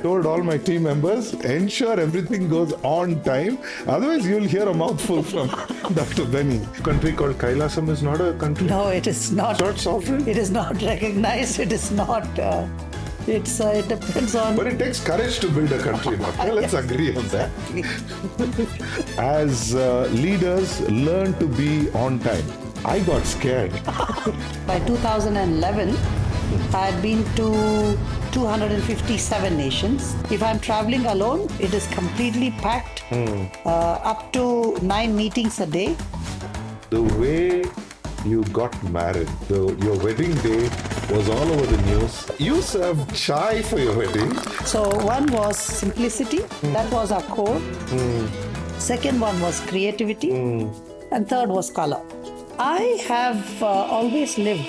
told all my team members, ensure everything goes on time. Otherwise, you'll hear a mouthful from Dr. Benny. A country called Kailasam is not a country. No, it is not. It's not sovereign. It is not recognized. It is not. It depends on. But it takes courage to build a country. Let's agree on that. As leaders, learn to be on time. I got scared. By 2011, I had been to 257 nations. If I'm traveling alone, it is completely packed. Up to 9 meetings a day. The way you got married, your wedding day was all over the news. You served chai for your wedding. So one was simplicity. That was our core. Second one was creativity. And third was color. I have always lived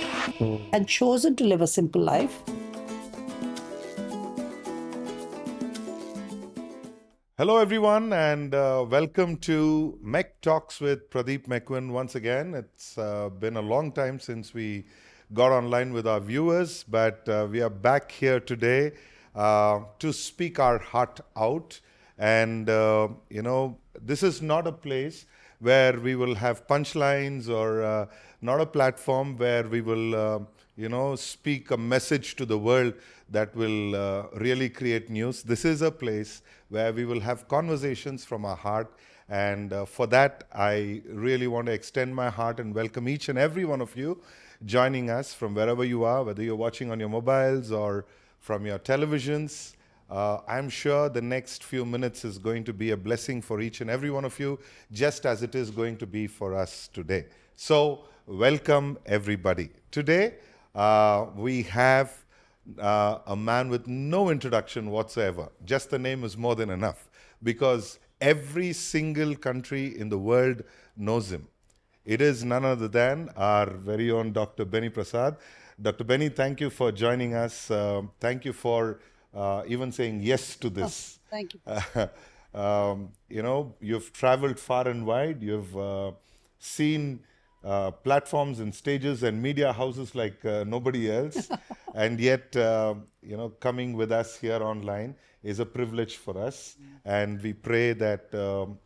and chosen to live a simple life. Hello everyone and welcome to Mech Talks with Pradeep Mcwin once again. It's been a long time since we got online with our viewers, but we are back here today to speak our heart out. And this is not a place where we will have punchlines or not a platform where we will speak a message to the world that will really create news. This is a place where we will have conversations from our heart, and for that I really want to extend my heart and welcome each and every one of you joining us from wherever you are, whether you're watching on your mobiles or from your televisions. I'm sure the next few minutes is going to be a blessing for each and every one of you, just as it is going to be for us today. So welcome everybody. Today we have a man with no introduction whatsoever. Just the name is more than enough, because every single country in the world knows him. It is none other than our very own Dr. Benny Prasad. Dr. Benny, thank you for joining us. Thank you for even saying yes to this. Oh, thank you. You've traveled far and wide. You've seen platforms and stages and media houses like nobody else. And yet, coming with us here online is a privilege for us. And we pray that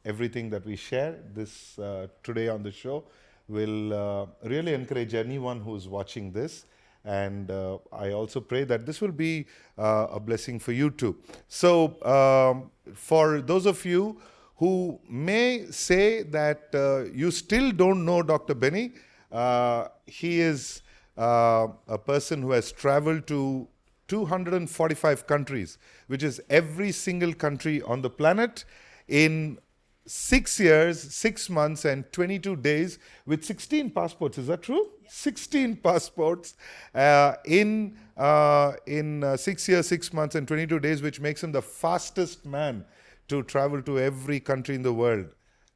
everything that we share this today on the show will really encourage anyone who's watching this. And I also pray that this will be a blessing for you too. So for those of you who may say that you still don't know Dr. Benny, he is a person who has traveled to 245 countries, which is every single country on the planet, in 6 years, 6 months, and 22 days with 16 passports. Is that true? Yeah. 16 passports in 6 years, 6 months, and 22 days, which makes him the fastest man to travel to every country in the world.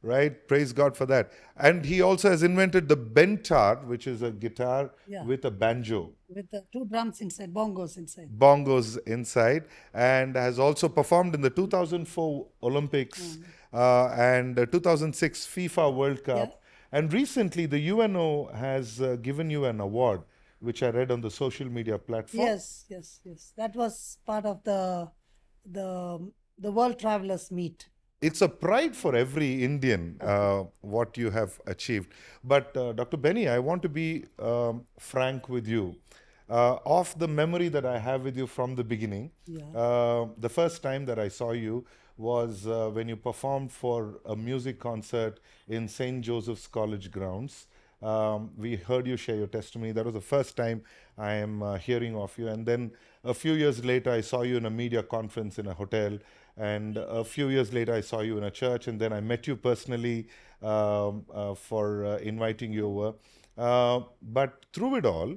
Right? Praise God for that. And he also has invented the bentar, which is a guitar with a banjo. With the 2 drums inside, bongos inside. Bongos inside. And has also performed in the 2004 Olympics and 2006 FIFA World Cup. Yeah. And recently the UNO has given you an award, which I read on the social media platform. Yes. That was part of the World Travelers Meet. It's a pride for every Indian, what you have achieved. But Dr. Benny, I want to be frank with you. Of the memory that I have with you from the beginning, the first time that I saw you was when you performed for a music concert in St. Joseph's College grounds. We heard you share your testimony. That was the first time I am hearing of you. And then a few years later, I saw you in a media conference in a hotel. And a few years later, I saw you in a church. And then I met you personally for inviting you over. But through it all,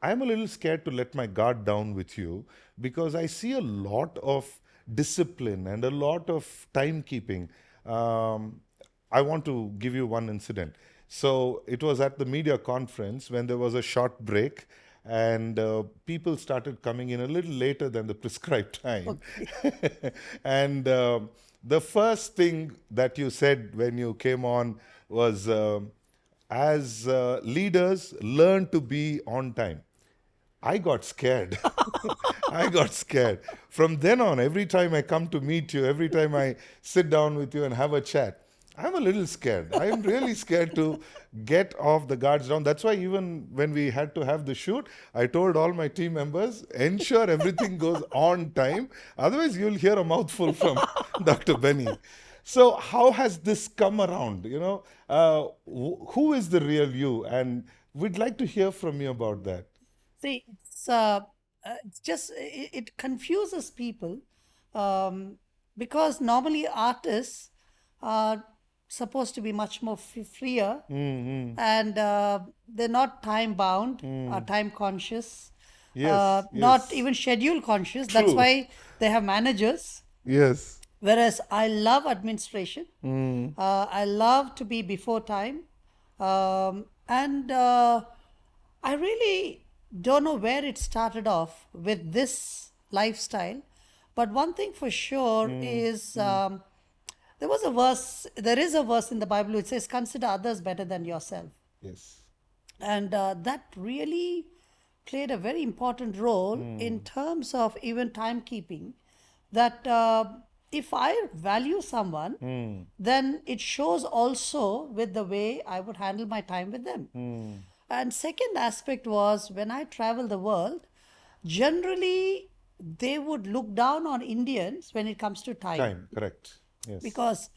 I'm a little scared to let my guard down with you, because I see a lot of discipline and a lot of timekeeping. I want to give you one incident. So it was at the media conference when there was a short break, and people started coming in a little later than the prescribed time. Okay. And the first thing that you said when you came on was, as leaders, learn to be on time. I got scared. I got scared. From then on, every time I come to meet you, every time I sit down with you and have a chat, I'm a little scared. I am really scared to get off the guards down. That's why even when we had to have the shoot, I told all my team members, ensure everything goes on time. Otherwise, you'll hear a mouthful from Dr. Benny. So how has this come around? Who is the real you? And we'd like to hear from you about that. See, it's just it confuses people because normally artists are supposed to be much more freer, and they're not time bound or time conscious, Yes, not yes. even schedule conscious. That's True. why they have managers. Yes. Whereas I love administration. I love to be before time. And I really don't know where it started off with this lifestyle. But one thing for sure is there is a verse in the Bible which says, consider others better than yourself. Yes. And that really played a very important role in terms of even timekeeping. That if I value someone, then it shows also with the way I would handle my time with them. And second aspect was when I travel the world, generally they would look down on Indians when it comes to time, Time, correct. Yes. because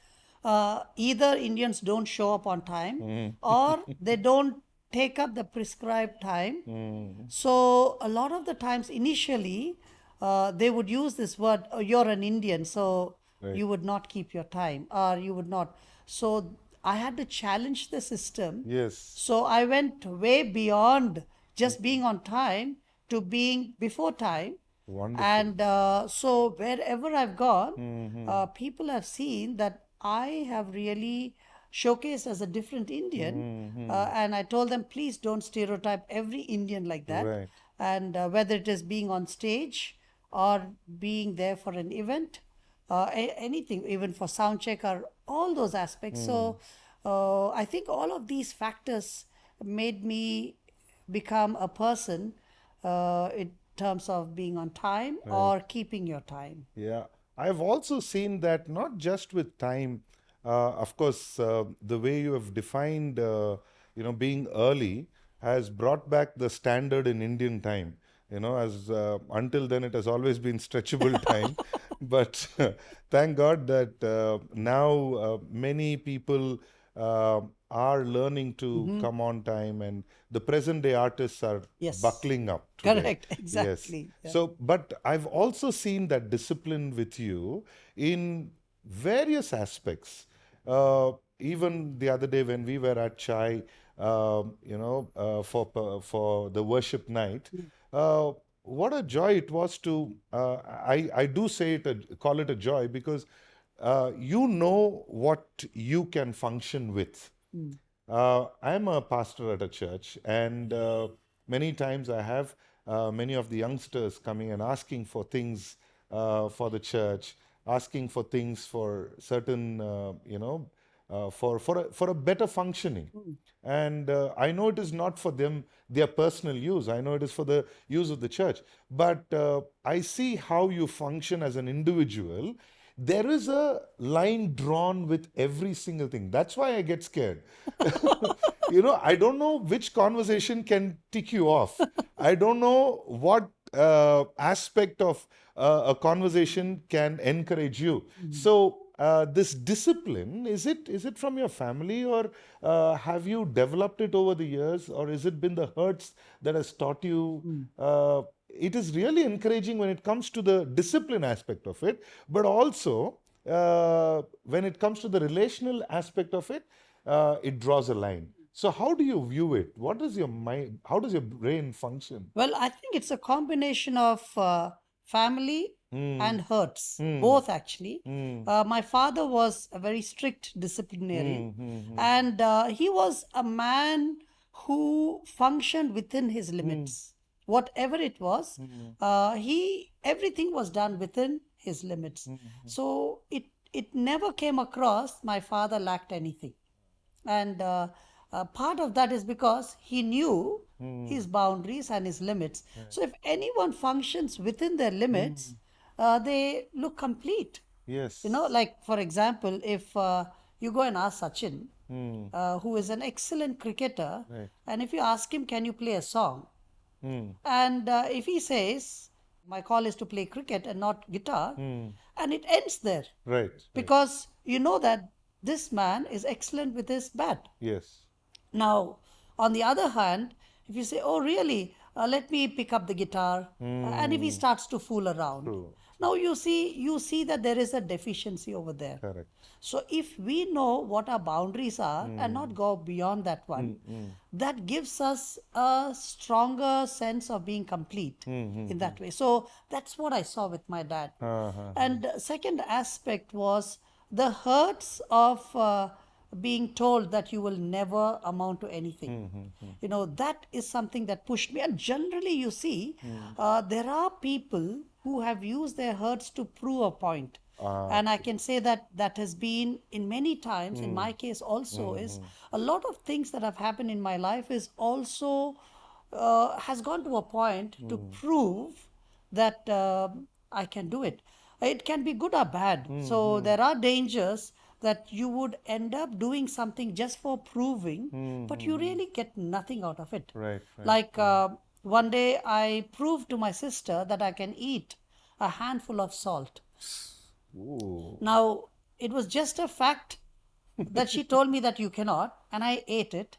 either Indians don't show up on time or they don't take up the prescribed time. So a lot of the times initially they would use this word, oh, you're an Indian, so Right. you would not keep your time or you would not. So I had to challenge the system. Yes. So I went way beyond just being on time to being before time. Wonderful. And so wherever I've gone, people have seen that I have really showcased as a different Indian. And I told them, please don't stereotype every Indian like that. Right. And whether it is being on stage or being there for an event, anything, even for sound check or all those aspects. So I think all of these factors made me become a person in terms of being on time or keeping your time. Yeah, I've also seen that not just with time, of course, the way you have defined, being early has brought back the standard in Indian time. As until then it has always been stretchable time, but thank God that now many people are learning to come on time, and the present day artists are Yes. buckling up today. Correct, Yes. exactly. Yeah. So, but I've also seen that discipline with you in various aspects. Even the other day when we were at Chai, for the worship night, what a joy it was to. I do say call it a joy because you know what you can function with. I'm a pastor at a church, and many times I have many of the youngsters coming and asking for things for the church, asking for things for certain, for a better functioning. And I know it is not for them their personal use. I know it is for the use of the church. But I see how you function as an individual. There is a line drawn with every single thing. That's why I get scared. I don't know which conversation can tick you off. I don't know what aspect of a conversation can encourage you. So this discipline, is it from your family, or have you developed it over the years, or is it been the hurts that has taught you? It is really encouraging when it comes to the discipline aspect of it, but also when it comes to the relational aspect of it, it draws a line. So how do you view it? What does your mind, how does your brain function? Well, I think it's a combination of family and hurts, both actually. My father was a very strict disciplinarian, and he was a man who functioned within his limits. Whatever it was, everything was done within his limits. So it never came across my father lacked anything. And part of that is because he knew his boundaries and his limits. So if anyone functions within their limits, they look complete. Yes. Like for example, if you go and ask Sachin, who is an excellent cricketer, Right. and if you ask him, can you play a song? Hmm. And if he says, my call is to play cricket and not guitar, and it ends there. Right. Right. Because you know that this man is excellent with his bat. Yes. Now, on the other hand, if you say, oh, really, let me pick up the guitar, and if he starts to fool around, True. now you see that there is a deficiency over there. Correct. So if we know what our boundaries are and not go beyond that one, that gives us a stronger sense of being complete in that way. So that's what I saw with my dad. And second aspect was the hurts of being told that you will never amount to anything. That is something that pushed me. And generally, you see, there are people who have used their hurts to prove a point. And I can say that that has been in many times, in my case also, is a lot of things that have happened in my life is also has gone to a point to prove that I can do it. It can be good or bad. So there are dangers that you would end up doing something just for proving, but you really get nothing out of it. Right. Right. Like one day I proved to my sister that I can eat a handful of salt. Ooh. Now, it was just a fact that she told me that you cannot, and I ate it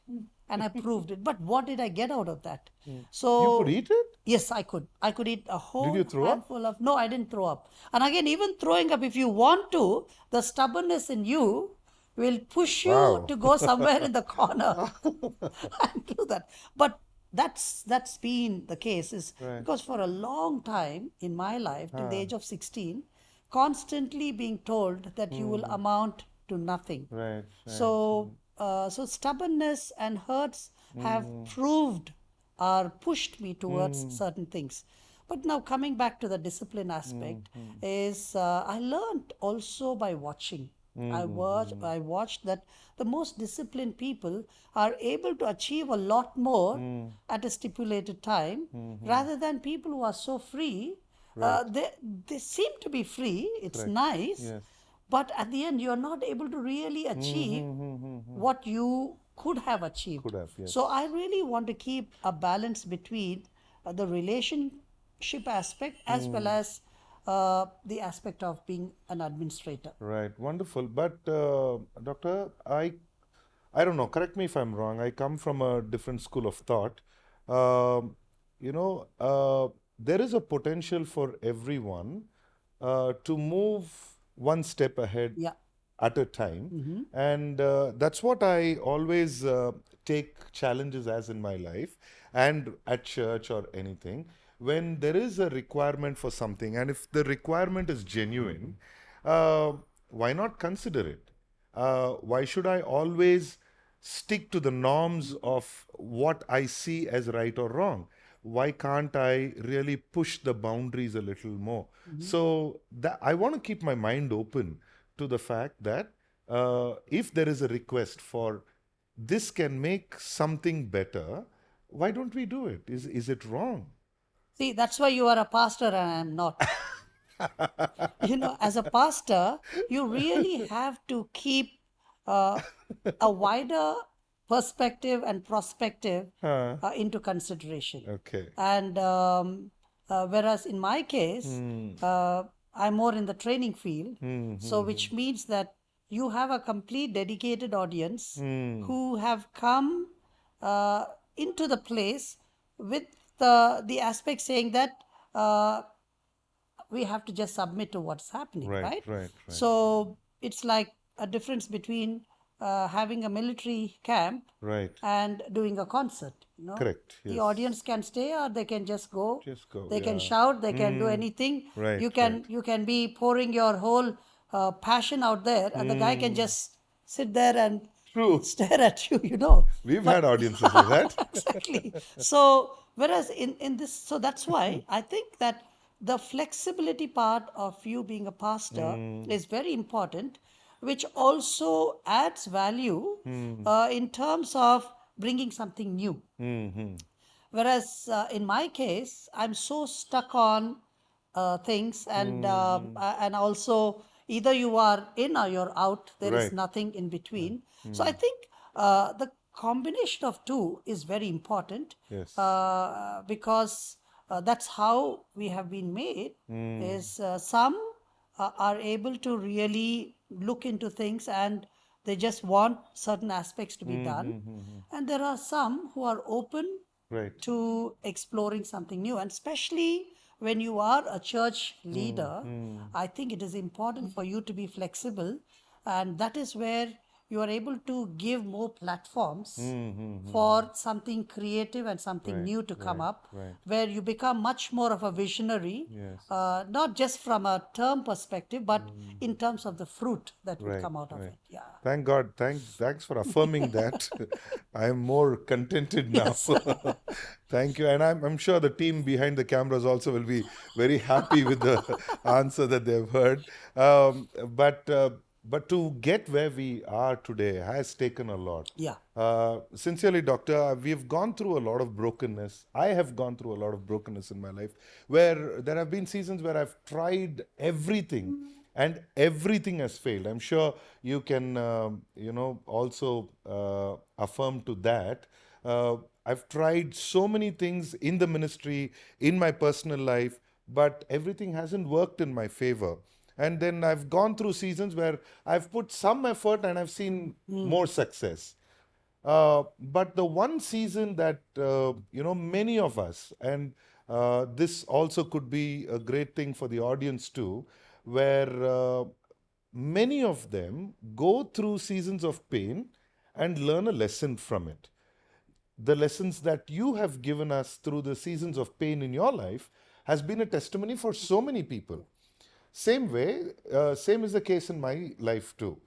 and I proved it. But what did I get out of that? So You could eat it? yes, I could. I could eat a whole you throw up? handful of. No, I didn't throw up. And again, even throwing up, if you want to, the stubbornness in you will push you Wow. to go somewhere in the corner and do that. But that's been the case is Right. because for a long time in my life, till the age of 16, constantly being told that you will amount to nothing. Right. So, so stubbornness and hurts have proved or pushed me towards certain things. But now coming back to the discipline aspect is I learned also by watching. I watched that the most disciplined people are able to achieve a lot more at a stipulated time rather than people who are so free. They seem to be free. It's nice. Yes. But at the end, you're not able to really achieve what you could have achieved. Could have, yes. So I really want to keep a balance between the relationship aspect as well as the aspect of being an administrator. Right. Wonderful. But Doctor, I don't know. Correct me if I'm wrong. I come from a different school of thought. There is a potential for everyone to move one step ahead Yeah. at a time. And that's what I always take challenges as in my life and at church or anything. When there is a requirement for something, and if the requirement is genuine, why not consider it? Why should I always stick to the norms of what I see as right or wrong? Why can't I really push the boundaries a little more? So I want to keep my mind open to the fact that if there is a request for this can make something better, why don't we do it? Is it wrong? See, that's why you are a pastor and I am not. As a pastor, you really have to keep a wider perspective and perspective into consideration. Okay. And whereas in my case, I'm more in the training field, so which means that you have a complete dedicated audience who have come into the place with the aspect saying that we have to just submit to what's happening, Right. right? So it's like a difference between having a military camp Right. and doing a concert. Correct. The Yes. audience can stay or they can just go. Just go, They can yeah. shout. They can do anything. Right, You can be pouring your whole passion out there, and the guy can just sit there and True. stare at you. We've had audiences like that. Exactly. So whereas in this, so that's why I think that the flexibility part of you being a pastor is very important. which also adds value in terms of bringing something new. Whereas in my case, I'm so stuck on things, and also either you are in or you're out. There is Right. nothing in between. So I think the combination of two is very important, Yes. because that's how we have been made. Is some are able to really look into things, and they just want certain aspects to be done, and there are some who are open Right. to exploring something new. And especially when you are a church leader, I think it is important for you to be flexible. And that is where you are able to give more platforms for something creative and something Right, new to come right, up, right. where you become much more of a visionary, Yes. not just from a term perspective, but in terms of the fruit that would Right, come out of right. it. Yeah. Thank God. Thanks for affirming that. I am more contented now. Yes. Thank you. And I'm sure the team behind the cameras also will be very happy with the answer that they've heard. Um, but uh, but to get where we are today has taken a lot. Yeah. Sincerely, Doctor, we've gone through a lot of brokenness. I have gone through a lot of brokenness in my life, where there have been seasons where I've tried everything and everything has failed. I'm sure you can, also affirm to that. I've tried so many things in the ministry, in my personal life, but everything hasn't worked in my favor. And then I've gone through seasons where I've put some effort and I've seen more success. But the one season that many of us, and this also could be a great thing for the audience too, where many of them go through seasons of pain and learn a lesson from it. The lessons that you have given us through the seasons of pain in your life has been a testimony for so many people. Same is the case in my life too.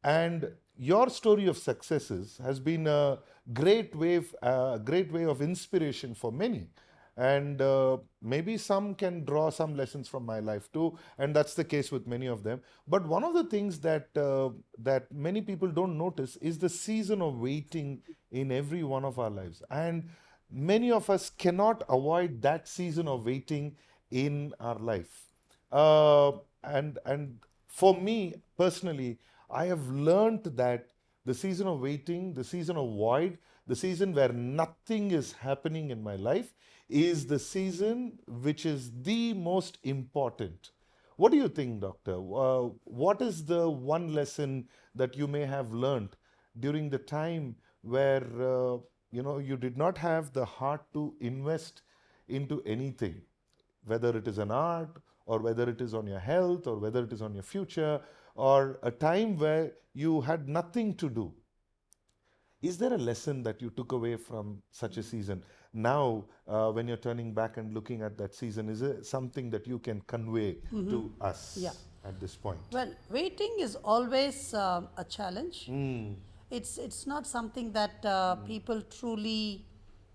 And your story of successes has been a great way of inspiration for many. And maybe some can draw some lessons from my life too, and that's the case with many of them. But one of the things that many people don't notice is the season of waiting in every one of our lives, and many of us cannot avoid that season of waiting in our life. And for me personally, I have learned that the season of waiting, the season of void, the season where nothing is happening in my life is the season which is the most important. What do you think, Doctor? What is the one lesson that you may have learned during the time where you did not have the heart to invest into anything, whether it is an art or whether it is on your health or whether it is on your future, or a time where you had nothing to do? Is there a lesson that you took away from such a season? Now, when you're turning back and looking at that season, is it something that you can convey to us Yeah. at this point? Well, waiting is always a challenge. It's not something that people truly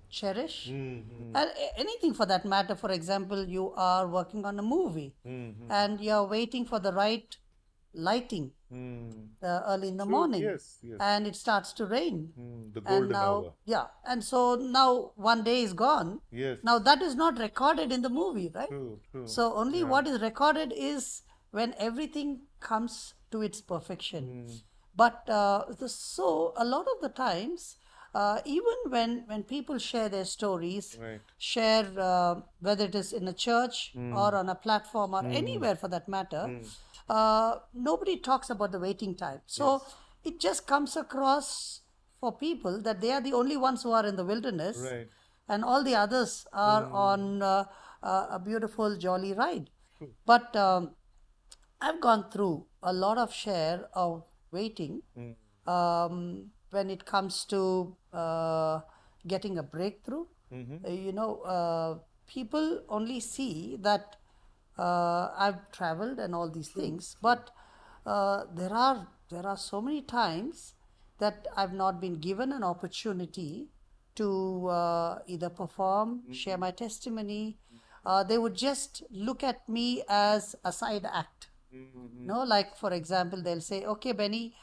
cherish. Anything for that matter. For example, you are working on a movie and you're waiting for the right lighting early in the morning, Yes, yes. and it starts to rain. The And golden now, hour. yeah, and so now one day is gone. Yes. Now that is not recorded in the movie, right? True, true. So only what is recorded is when everything comes to its perfection. But so a lot of the times, even when people share their stories, Right. share whether it is in a church or on a platform or anywhere for that matter, nobody talks about the waiting time. So it just comes across for people that they are the only ones who are in the wilderness, Right. and all the others are on a beautiful, jolly ride. But I've gone through a lot of share of waiting when it comes to getting a breakthrough. People only see that I've traveled and all these things, but there are so many times that I've not been given an opportunity to either perform, share my testimony. They would just look at me as a side act. No, like for example, they'll say, "Okay, Benny,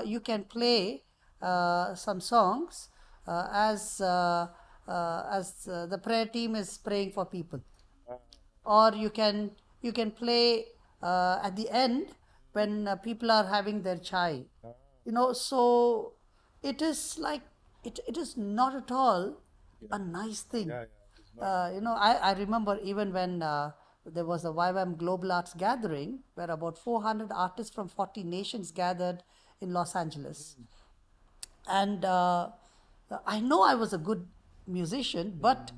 you can play some songs as the prayer team is praying for people, or you can play at the end when people are having their chai. So it is like it is not at all a nice thing. I remember even when there was a YWAM Global Arts Gathering where about 400 artists from 40 nations gathered in Los Angeles. And I know I was a good musician, but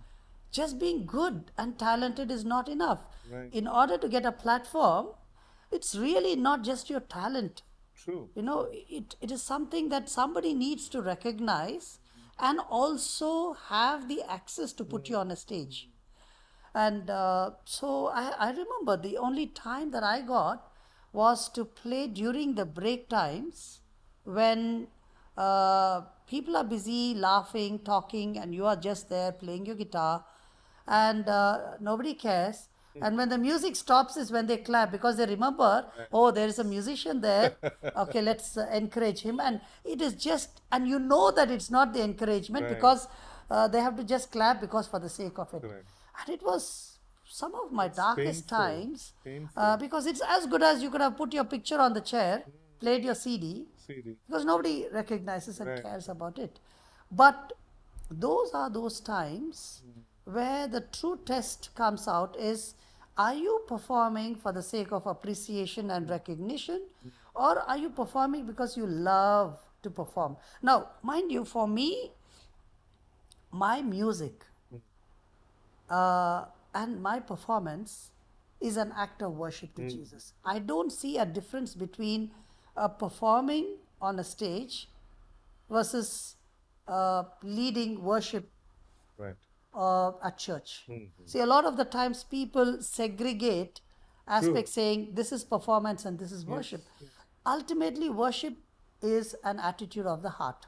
just being good and talented is not enough. In order to get a platform, it's really not just your talent. It is something that somebody needs to recognize and also have the access to put you on a stage. And so I remember the only time that I got was to play during the break times when people are busy laughing, talking, and you are just there playing your guitar, and nobody cares. And when the music stops is when they clap because they remember, oh, there is a musician there. Okay, let's encourage him. And it is just, and you know that it's not the encouragement because they have to just clap because for the sake of it. And it was some of my darkest times because it's as good as you could have put your picture on the chair, played your CD, because nobody recognizes and cares about it. But those are those times where the true test comes out is, are you performing for the sake of appreciation and recognition, or are you performing because you love to perform? Now, mind you, for me, my music and my performance is an act of worship to Jesus. I don't see a difference between performing on a stage versus leading worship at church. See, a lot of the times people segregate aspects, saying this is performance and this is worship. Ultimately, worship is an attitude of the heart.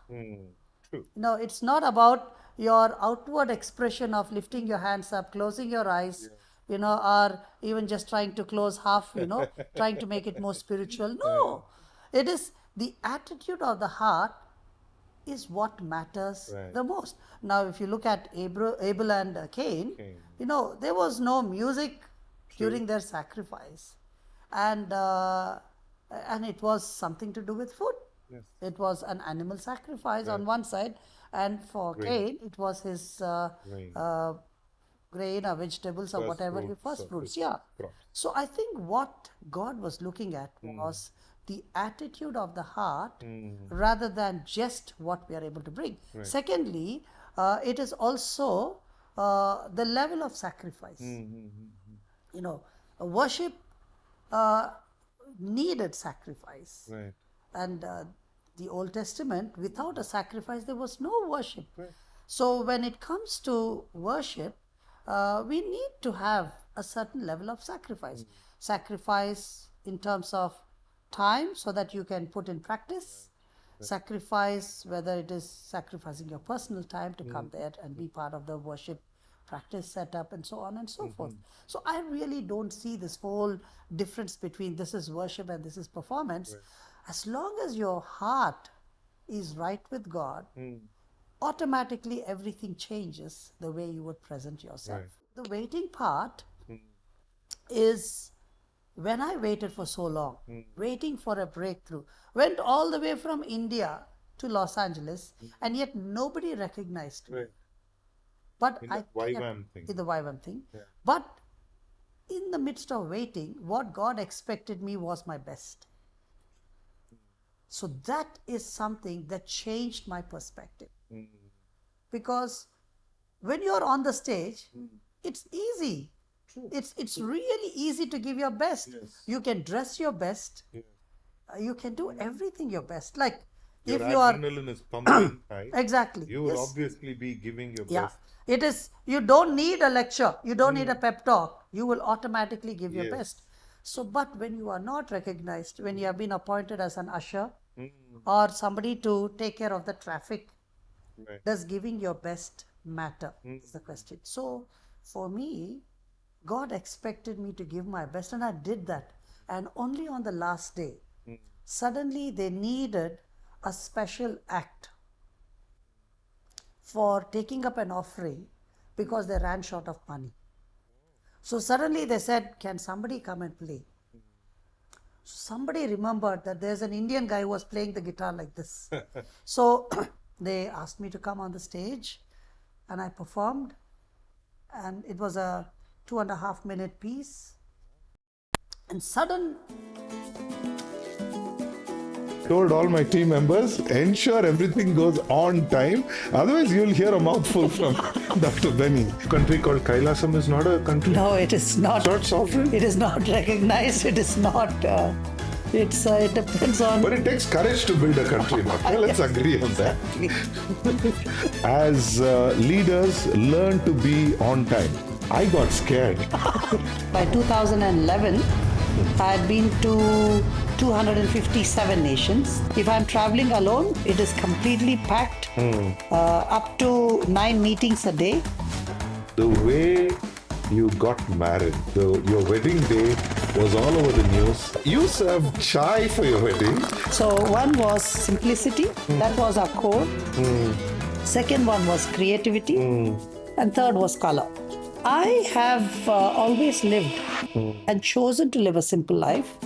No, it's not about your outward expression of lifting your hands up, closing your eyes, or even just trying to close half, trying to make it more spiritual. No, it is the attitude of the heart is what matters the most. Now, if you look at Abel and Cain, there was no music during their sacrifice, and it was something to do with food. It was an animal sacrifice on one side, and for Cain, it was his grain or vegetables or whatever, his first fruits. Yeah. So I think what God was looking at was the attitude of the heart rather than just what we are able to bring. Secondly, it is also the level of sacrifice. Worship needed sacrifice. And the Old Testament, without a sacrifice, there was no worship. So when it comes to worship, we need to have a certain level of sacrifice. Sacrifice in terms of time so that you can put in practice. Sacrifice, whether it is sacrificing your personal time to come there and be part of the worship practice setup and so on and so forth. So I really don't see this whole difference between this is worship and this is performance. As long as your heart is right with God, automatically everything changes the way you would present yourself. The waiting part is when I waited for so long, waiting for a breakthrough, went all the way from India to Los Angeles, and yet nobody recognized me. But in the YWAM thing. But in the midst of waiting, what God expected me was my best. So that is something that changed my perspective. Because when you're on the stage, it's easy. It's really easy to give your best. You can dress your best. You can do everything your best. Like Your adrenaline is pumping high. Exactly. You will obviously be giving your best. It is. You don't need a lecture. You don't need a pep talk. You will automatically give your best. So, but when you are not recognized, when you have been appointed as an usher or somebody to take care of the traffic, does giving your best matter? Is the question. So, for me, God expected me to give my best, and I did that. And only on the last day, suddenly they needed a special act for taking up an offering because they ran short of money. So suddenly they said, can somebody come and play? Somebody remembered that there's an Indian guy who was playing the guitar like this. So they asked me to come on the stage and I performed, and it was a 2.5-minute piece. And Told all my team members, ensure everything goes on time. Otherwise, you'll hear a mouthful from Dr. Benny. A country called Kailasam is not a country. No, it is not. It's not sovereign. It is not recognized. It is not. It depends on. But it takes courage to build a country. Let's agree on that. As leaders, learn to be on time. I got scared. By 2011, I had been to 257 nations. If I'm traveling alone, it is completely packed, up to 9 meetings a day. The way you got married, your wedding day was all over the news. You served chai for your wedding. So one was simplicity, that was our core. Second one was creativity, and third was color. I have always lived and chosen to live a simple life.